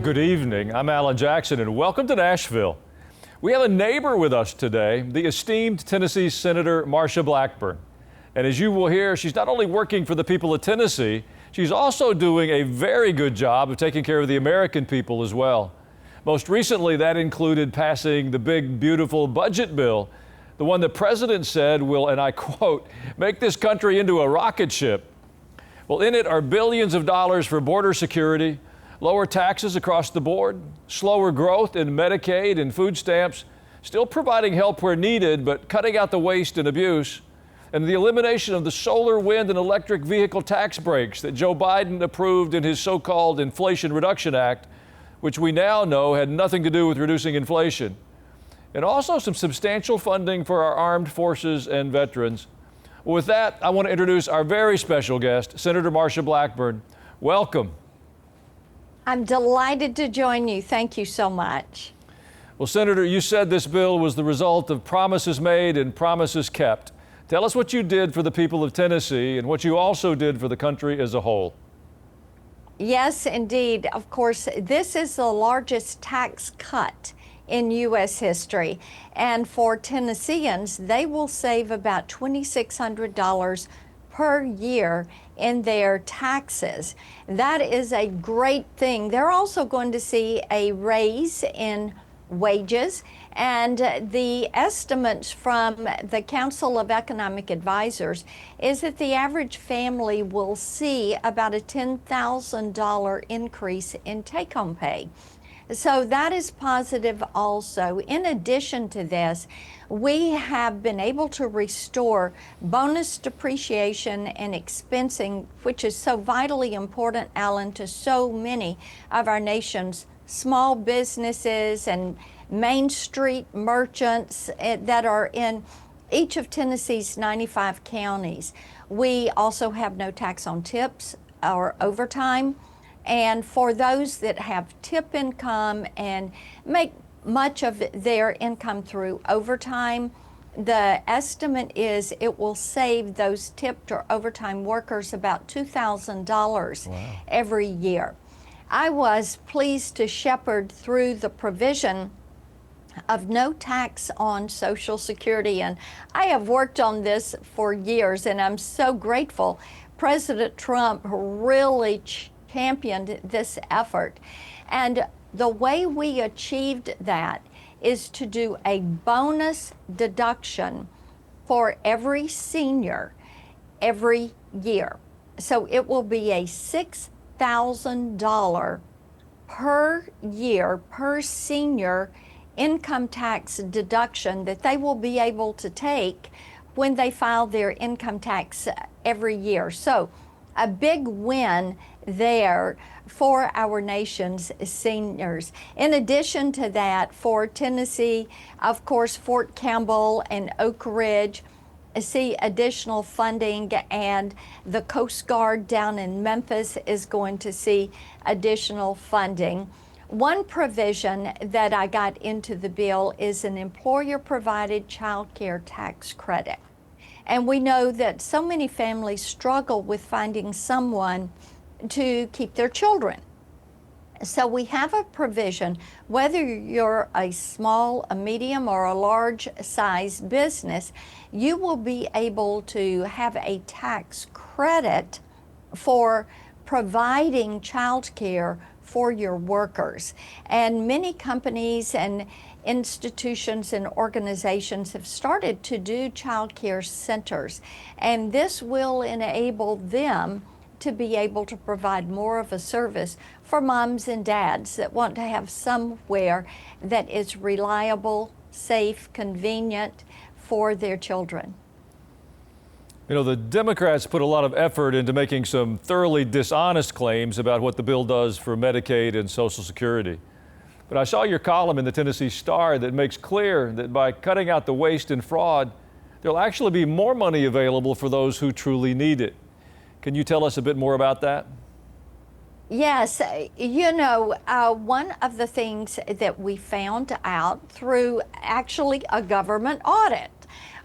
good evening. I'm Alan Jackson, and welcome to Nashville. We have a neighbor with us today, the esteemed Tennessee Senator Marsha Blackburn. And as you will hear, she's not only working for the people of Tennessee, she's also doing a very good job of taking care of the American people as well. Most recently, that included passing the big, beautiful budget bill, the one the president said will, and I quote, make this country into a rocket ship. Well, in it are billions of dollars for border security, lower taxes across the board, slower growth in Medicaid and food stamps, still providing help where needed, but cutting out the waste and abuse, and the elimination of the solar, wind, and electric vehicle tax breaks that Joe Biden approved in his so-called Inflation Reduction Act, which we now know had nothing to do with reducing inflation. And also some substantial funding for our armed forces and veterans. Well, with that, I want to introduce our very special guest, Senator Marsha Blackburn. Welcome. I'm delighted to join you. Thank you so much. Well, Senator, you said this bill was the result of promises made and promises kept. Tell us what you did for the people of Tennessee and what you also did for the country as a whole. Yes, indeed. Of course, this is the largest tax cut in U.S. history. And for Tennesseans, they will save about $2,600 per year in their taxes. That is a great thing. They're also going to see a raise in wages, and the estimates from the Council of Economic Advisors is that the average family will see about a $10,000 increase in take-home pay. So that is positive also. In addition to this, we have been able to restore bonus depreciation and expensing, which is so vitally important, Alan, to so many of our nation's small businesses and Main Street merchants that are in each of Tennessee's 95 counties. We also have no tax on tips or overtime. And for those that have tip income and make much of their income through overtime, the estimate is it will save those tipped or overtime workers about $2,000 every year. I was pleased to shepherd through the provision of no tax on Social Security, and I have worked on this for years, and I'm so grateful President Trump really championed this effort. And the way we achieved that is to do a bonus deduction for every senior every year. So it will be a $6,000 per year per senior income tax deduction that they will be able to take when they file their income tax every year. So a big win there for our nation's seniors. In addition to that, for Tennessee, of course, Fort Campbell and Oak Ridge see additional funding, and the Coast Guard down in Memphis is going to see additional funding. One provision that I got into the bill is an employer-provided child care tax credit. And we know that so many families struggle with finding someone to keep their children. So we have a provision, whether you're a small, a medium, or a large size business, you will be able to have a tax credit for providing child care for your workers. And many companies and institutions and organizations have started to do child care centers, and this will enable them to be able to provide more of a service for moms and dads that want to have somewhere that is reliable, safe, convenient for their children. You know, the Democrats put a lot of effort into making some thoroughly dishonest claims about what the bill does for Medicaid and Social Security. But I saw your column in the Tennessee Star that makes clear that by cutting out the waste and fraud, there'll actually be more money available for those who truly need it. Can you tell us a bit more about that? Yes, you know, one of the things that we found out through actually a government audit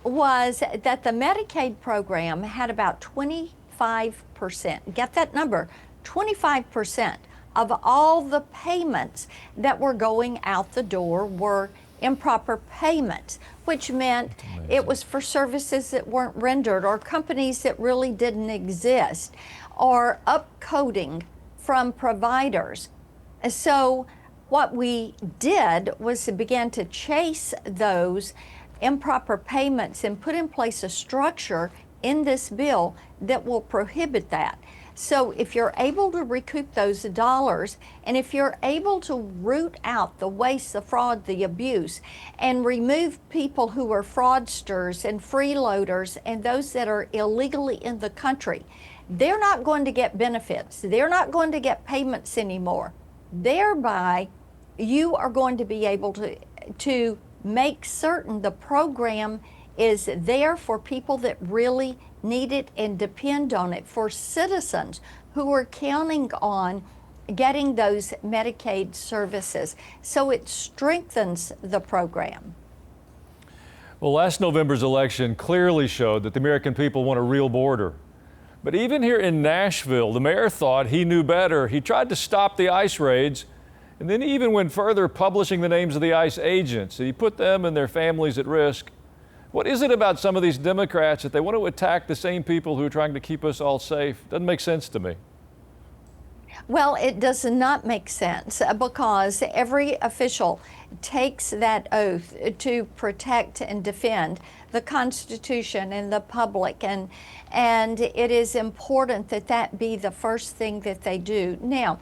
was that the Medicaid program had about 25%, get that number, 25% of all the payments that were going out the door were improper payments, which meant it was for services that weren't rendered, or companies that really didn't exist, or upcoding from providers. So what we did was to begin to chase those improper payments and put in place a structure in this bill that will prohibit that. So if you're able to recoup those dollars, and if you're able to root out the waste, the fraud, the abuse, and remove people who are fraudsters and freeloaders and those that are illegally in the country, they're not going to get benefits. They're not going to get payments anymore. Thereby, you are going to be able to make certain the program is there for people that really need it and depend on it, for citizens who are counting on getting those Medicaid services. So it strengthens the program. Well, last November's election clearly showed that the American people want a real border. But even here in Nashville, the mayor thought he knew better. He tried to stop the ICE raids, and then he even went further, publishing the names of the ICE agents. He put them and their families at risk. What is it about some of these Democrats that they want to attack the same people who are trying to keep us all safe? Doesn't make sense to me. Well, it does not make sense, because every official takes that oath to protect and defend the Constitution and the public, and it is important that that be the first thing that they do. Now,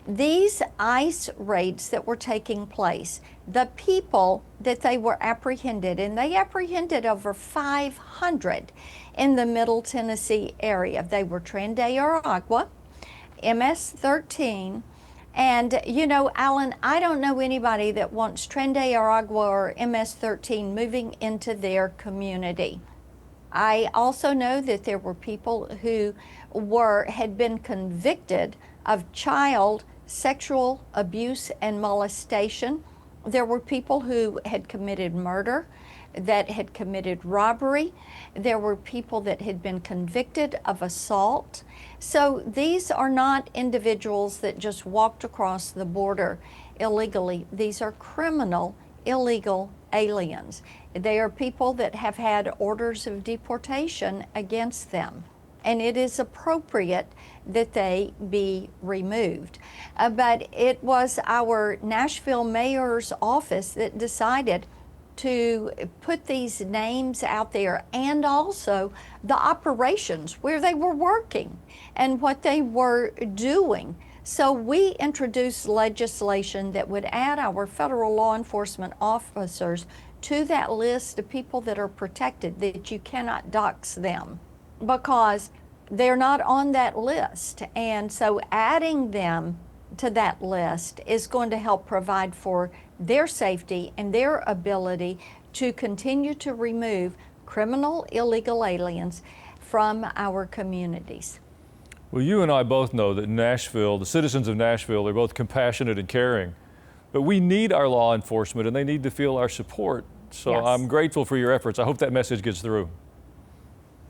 these ICE raids that were taking place, the people that they were apprehended, and they apprehended over 500 in the Middle Tennessee area. They were Tren de Aragua, MS-13, and you know, Alan, I don't know anybody that wants Tren de Aragua or MS-13 moving into their community. I also know that there were people who had been convicted of child sexual abuse and molestation. There were people who had committed murder, that had committed robbery. There were people that had been convicted of assault. So these are not individuals that just walked across the border illegally. These are criminal, illegal aliens. They are people that have had orders of deportation against them, and it is appropriate that they be removed. But it was our Nashville mayor's office that decided to put these names out there, and also the operations where they were working and what they were doing. So we introduced legislation that would add our federal law enforcement officers to that list of people that are protected, that you cannot dox them because they're not on that list. And so adding them to that list is going to help provide for their safety and their ability to continue to remove criminal illegal aliens from our communities. Well, you and I both know that Nashville, the citizens of Nashville, are both compassionate and caring. But we need our law enforcement, and they need to feel our support. So Yes. I'm grateful for your efforts. I hope that message gets through.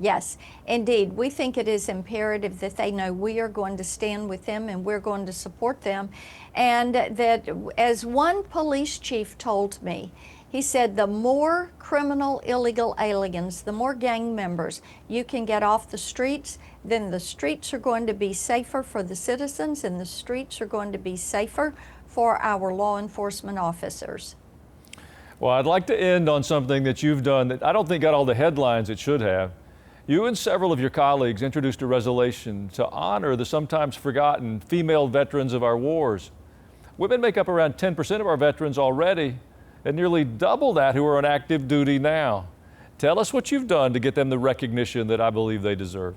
Yes, indeed. We think it is imperative that they know we are going to stand with them and we're going to support them. And that, as one police chief told me, he said, the more criminal illegal aliens, the more gang members you can get off the streets, then the streets are going to be safer for the citizens, and the streets are going to be safer for our law enforcement officers. Well, I'd like to end on something that you've done that I don't think got all the headlines it should have. You and several of your colleagues introduced a resolution to honor the sometimes forgotten female veterans of our wars. Women make up around 10% of our veterans already, and nearly double that who are on active duty now. Tell us what you've done to get them the recognition that I believe they deserve.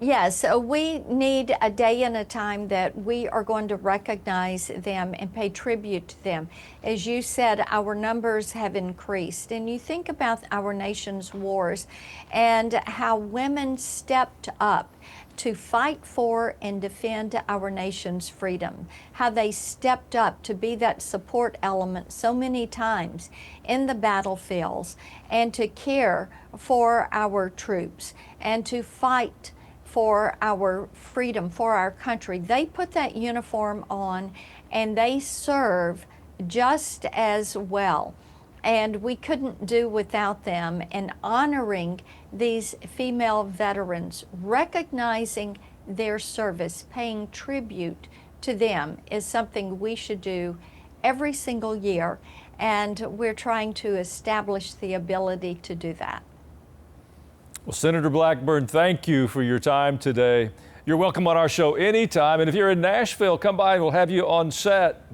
Yes, we need a day and a time that we are going to recognize them and pay tribute to them. As you said, our numbers have increased, and you think about our nation's wars and how women stepped up to fight for and defend our nation's freedom, how they stepped up to be that support element so many times in the battlefields, and to care for our troops and to fight for our freedom, for our country. They put that uniform on and they serve just as well. And we couldn't do without them. And honoring these female veterans, recognizing their service, paying tribute to them is something we should do every single year. And we're trying to establish the ability to do that. Well, Senator Blackburn, thank you for your time today. You're welcome on our show anytime. And if you're in Nashville, come by and we'll have you on set.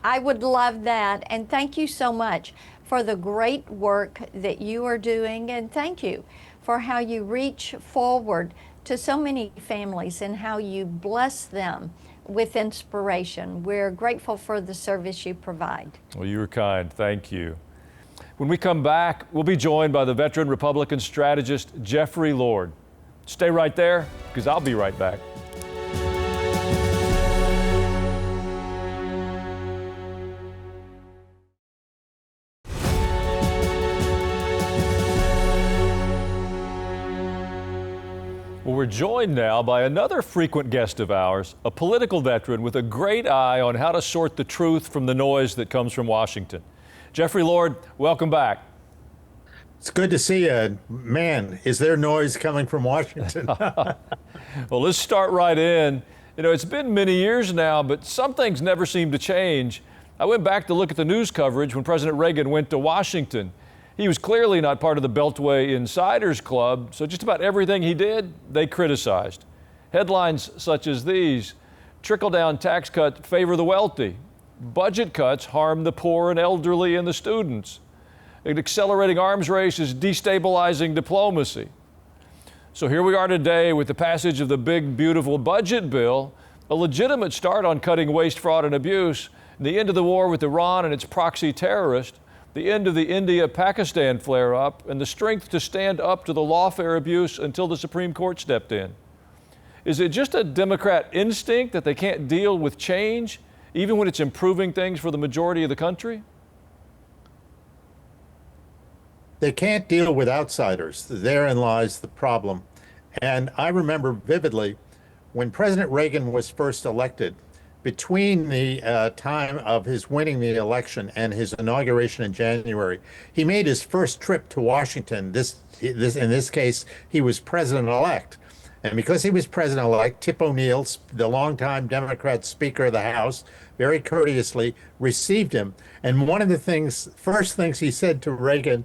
I would love that. And thank you so much for the great work that you are doing. And thank you for how you reach forward to so many families and how you bless them with inspiration. We're grateful for the service you provide. Well, you were kind. Thank you. When we come back, we'll be joined by the veteran Republican strategist, Jeffrey Lord. Stay right there, because I'll be right back. Well, we're joined now by another frequent guest of ours, a political veteran with a great eye on how to sort the truth from the noise that comes from Washington. Jeffrey Lord, welcome back. It's good to see you. Man, is there noise coming from Washington? Well, let's start right in. You know, it's been many years now, but some things never seem to change. I went back to look at the news coverage when President Reagan went to Washington. He was clearly not part of the Beltway Insiders Club, so just about everything he did, they criticized. Headlines such as these: trickle-down tax cuts favor the wealthy. Budget cuts harm the poor and elderly and the students. An accelerating arms race is destabilizing diplomacy. So here we are today with the passage of the big, beautiful budget bill, a legitimate start on cutting waste, fraud, and abuse, and the end of the war with Iran and its proxy terrorist, the end of the India-Pakistan flare-up, and the strength to stand up to the lawfare abuse until the Supreme Court stepped in. Is it just a Democrat instinct that they can't deal with change, even when it's improving things for the majority of the country? They can't deal with outsiders. Therein lies the problem. And I remember vividly when President Reagan was first elected, between the time of his winning the election and his inauguration in January, he made his first trip to Washington. In this case, he was president-elect. And because he was president-elect, Tip O'Neill, the longtime Democrat Speaker of the House, very courteously received him. And one of the first things he said to Reagan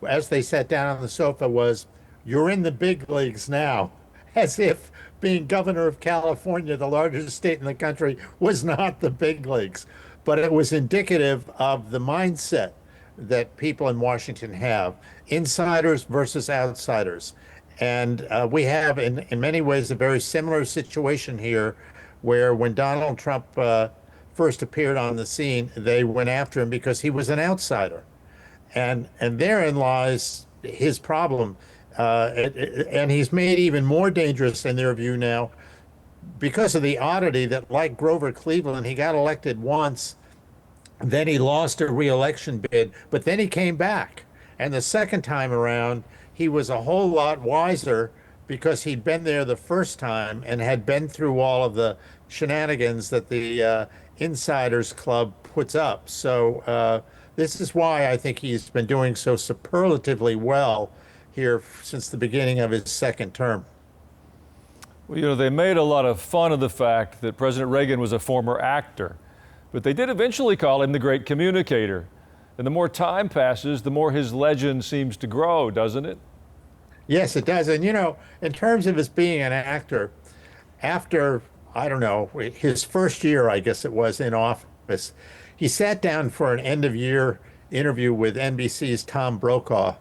as they sat down on the sofa was, "You're in the big leagues now," as if being governor of California, the largest state in the country, was not the big leagues. But it was indicative of the mindset that people in Washington have, insiders versus outsiders. And we have, in many ways, a very similar situation here, where when Donald Trump first appeared on the scene, they went after him because he was an outsider. And therein lies his problem. And he's made even more dangerous in their view now because of the oddity that, like Grover Cleveland, he got elected once, then he lost a re-election bid, but then he came back. And the second time around, he was a whole lot wiser because he'd been there the first time and had been through all of the shenanigans that the Insiders Club puts up. So this is why I think he's been doing so superlatively well here since the beginning of his second term. Well, you know, they made a lot of fun of the fact that President Reagan was a former actor, but they did eventually call him the great communicator. And the more time passes, the more his legend seems to grow, doesn't it? Yes, it does. And, you know, in terms of his being an actor, after, I don't know, his first year, I guess it was, in office, he sat down for an end-of-year interview with NBC's Tom Brokaw.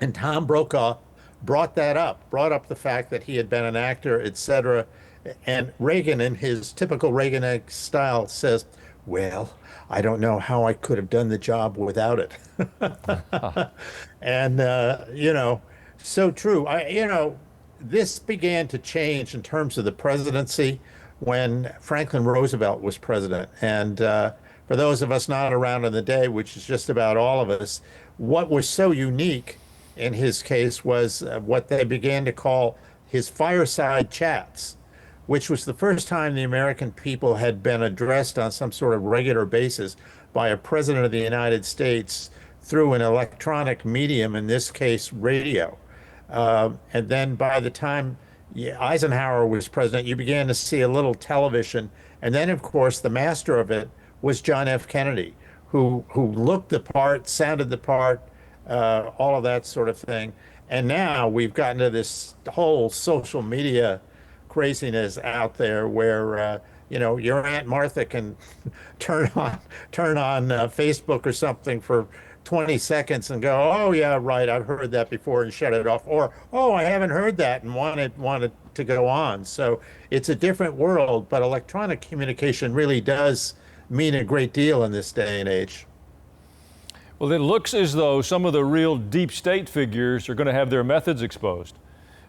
And Tom Brokaw brought up the fact that he had been an actor, et cetera. And Reagan, in his typical Reagan style, says, "Well, I don't know how I could have done the job without it." And, you know, so true. This began to change in terms of the presidency when Franklin Roosevelt was president. And for those of us not around in the day, which is just about all of us, what was so unique in his case was what they began to call his fireside chats, which was the first time the American people had been addressed on some sort of regular basis by a president of the United States through an electronic medium, in this case, radio. And then by the time Eisenhower was president, you began to see a little television. And then, of course, the master of it was John F. Kennedy, who looked the part, sounded the part, all of that sort of thing. And now we've gotten to this whole social media craziness out there where your Aunt Martha can turn on Facebook or something for 20 seconds and go, oh yeah, right, I've heard that before, and shut it off, or oh, I haven't heard that, and wanted to go on. So it's a different world, but electronic communication really does mean a great deal in this day and age. Well, it looks as though some of the real deep state figures are going to have their methods exposed.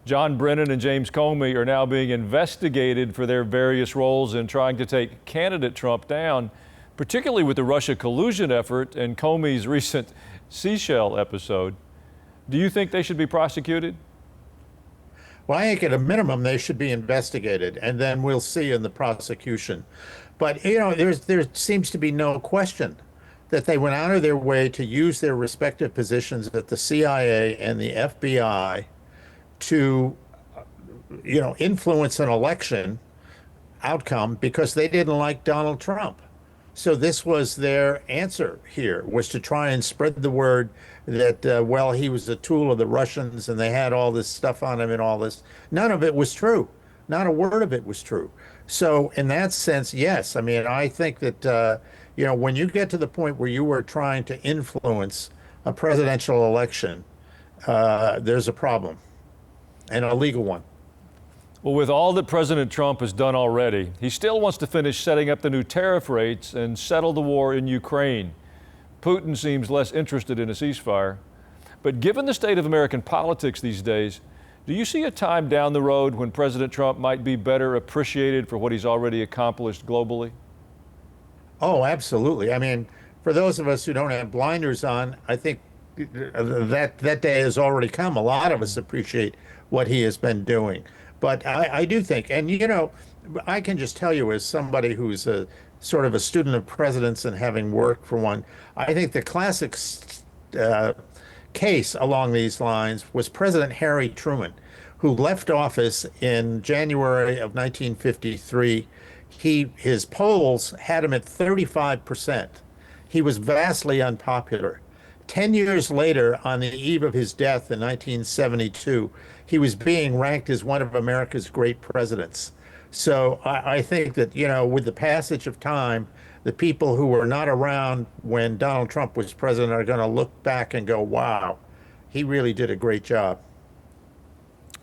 John Brennan and James Comey are now being investigated for their various roles in trying to take candidate Trump down, particularly with the Russia collusion effort and Comey's recent seashell episode. Do you think they should be prosecuted? Well, I think at a minimum they should be investigated, and then we'll see in the prosecution. But there seems to be no question that they went out of their way to use their respective positions at the CIA and the FBI to, influence an election outcome because they didn't like Donald Trump. So this was their answer here, was to try and spread the word that, he was a tool of the Russians and they had all this stuff on him and all this. None of it was true. Not a word of it was true. So in that sense, yes. I mean, I think that, when you get to the point where you are trying to influence a presidential election, there's a problem, and a legal one. Well, with all that President Trump has done already, he still wants to finish setting up the new tariff rates and settle the war in Ukraine. Putin seems less interested in a ceasefire. But given the state of American politics these days, do you see a time down the road when President Trump might be better appreciated for what he's already accomplished globally? Oh, absolutely. I mean, for those of us who don't have blinders on, I think that day has already come. A lot of us appreciate what he has been doing. But I do think, and I can just tell you as somebody who's a sort of a student of presidents and having worked for one, I think the classic case along these lines was President Harry Truman, who left office in January of 1953. His polls had him at 35%. He was vastly unpopular. 10 years later, on the eve of his death in 1972, he was being ranked as one of America's great presidents. So I think that, with the passage of time, the people who were not around when Donald Trump was president are going to look back and go, wow, he really did a great job.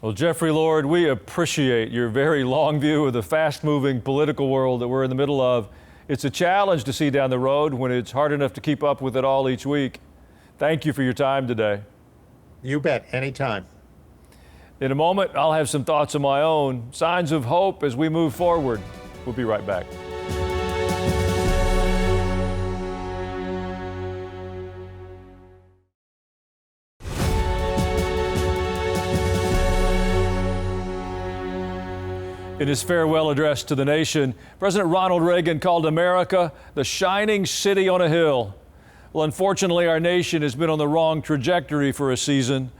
Well, Jeffrey Lord, we appreciate your very long view of the fast-moving political world that we're in the middle of. It's a challenge to see down the road when it's hard enough to keep up with it all each week. Thank you for your time today. You bet, anytime. In a moment, I'll have some thoughts of my own, signs of hope as we move forward. We'll be right back. In his farewell address to the nation, President Ronald Reagan called America the shining city on a hill. Well, unfortunately, our nation has been on the wrong trajectory for a season.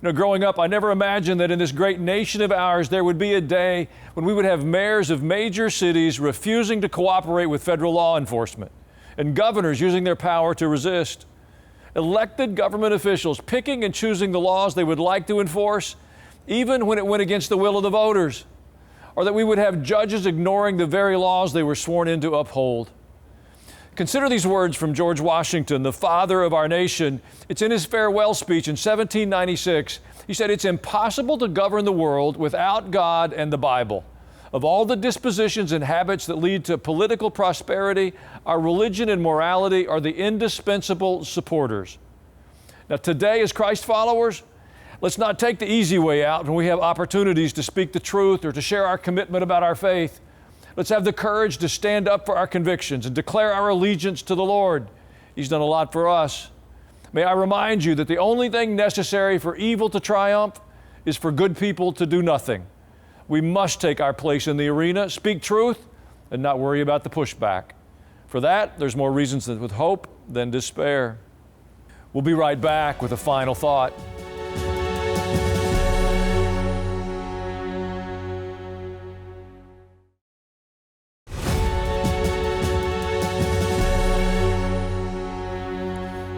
Growing up, I never imagined that in this great nation of ours, there would be a day when we would have mayors of major cities refusing to cooperate with federal law enforcement and governors using their power to resist. Elected government officials picking and choosing the laws they would like to enforce, even when it went against the will of the voters. Or that we would have judges ignoring the very laws they were sworn in to uphold. Consider these words from George Washington, the father of our nation. It's in his farewell speech in 1796. He said, "It's impossible to govern the world without God and the Bible. Of all the dispositions and habits that lead to political prosperity, our religion and morality are the indispensable supporters." Now today, as Christ followers, let's not take the easy way out when we have opportunities to speak the truth or to share our commitment about our faith. Let's have the courage to stand up for our convictions and declare our allegiance to the Lord. He's done a lot for us. May I remind you that the only thing necessary for evil to triumph is for good people to do nothing. We must take our place in the arena, speak truth, and not worry about the pushback. For that, there's more reasons with hope than despair. We'll be right back with a final thought.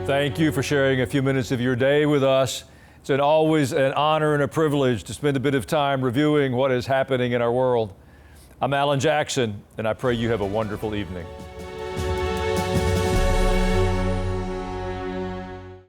Thank you for sharing a few minutes of your day with us. It's always an honor and a privilege to spend a bit of time reviewing what is happening in our world. I'm Alan Jackson, and I pray you have a wonderful evening.